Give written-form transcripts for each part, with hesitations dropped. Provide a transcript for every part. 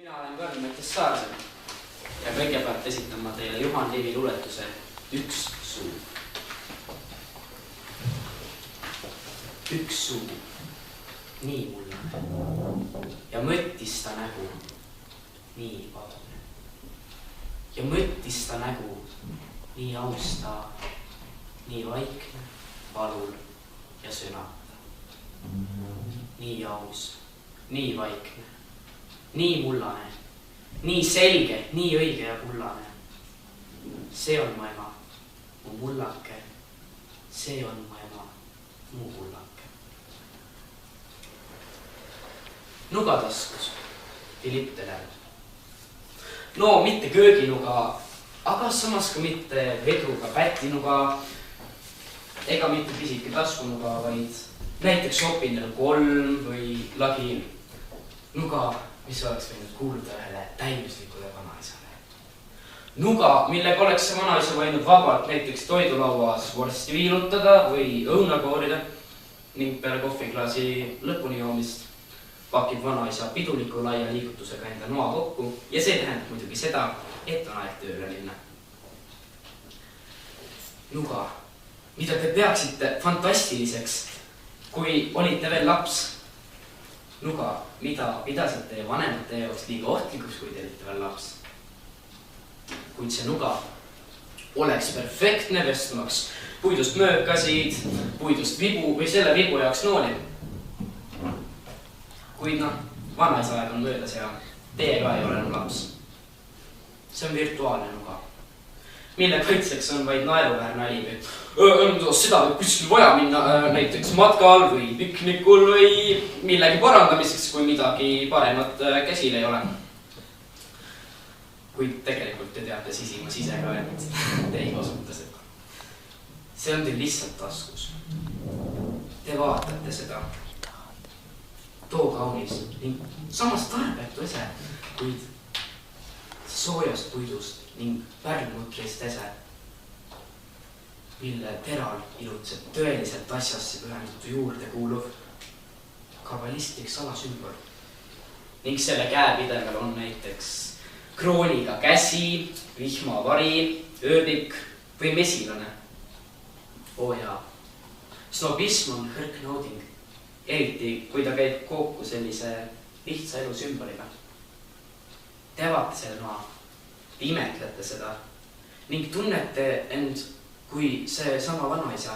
Mina olen Karl Mattias Saarsen ja kõigepealt esitan ma teile Juhan Liivi luuletuse Üks suu. Üks suu, nii mullane ja mõttista nägu, nii padune. Ja mõttista nägu, nii austa, nii vaikne, valul ja sönata. Nii aus, nii vaikne. Nii mullane, nii selge, nii õige ja kullane. See on mu ema, mu mullake. See on mu ema, mu mullake. Nugataskus, Philipp Teler. No mitte kööginuga, aga samas ka mitte vedruga pätinuga ega mitte pisike taskunuga, vaid näiteks Opinel 3 või lagi nuga, mis oleks võinud kuuluda ühele täiuslikule vanaisale. Nuga, millega oleks see vanaisa võinud vabalt näiteks toidulauas vorsti viilutada või õuna koorida ning peale kohviklaasi lõpuni joomist pakib vanaisa piduliku laia liigutusega enda noa kokku ja see tähendab muidugi seda, et on aeg tööle minna. Nuga, mida te peaksite fantastiliseks, kui olite veel laps. Nuga, mida pidasite teie vanemate jaoks liiga ohtlikuks, kui te olite veel laps. Kuid see nuga oleks perfektne vestumaks puidust möökasid, puidust vibu või selle vibu jaoks nooli. Kuid vanaisa aeg on möödas ja teie ka ei ole enam laps. See on virtuaalne nuga, mille kaitseks on vaid naeruväärne nali. Seda võib kuskil vaja minna näiteks matkal või piknikul või millegi parandamiseks, kui midagi paremat käsil ei ole. Kuid tegelikult te teate sisimas ise ka, et te ei kasuta seda. See on teil lihtsalt taskus. Te vaatate seda. Too kaunis ning samas tarbetu ese, kuid soojast puidust ning pärlmutrist ese, mille teral ilutseb tõeliselt asjasse pühendutu juurde kuuluv kabalistlik salasümbol. Ning selle käepidevel on näiteks krooniga käsi, vihmavari, ööbik või mesilane. Oo jaa, snobism on hõrk nauding, eriti kui ta käib kokku sellise lihtsa elu sümboliga. Te avate selle noa, imetlete seda ning tunnete end kui see sama vanaisa,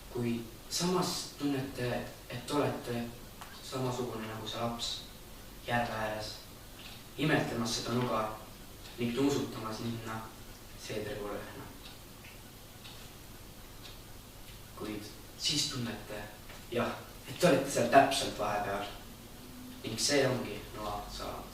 kui samas tunnete, et olete samasugune nagu see laps järve ääres, imetlemas seda nuga ning tuusutamas ninna seedripolehna. Kuid siis tunnete, jah, et te olete seal täpselt vahepeal ning see ongi noa saanud.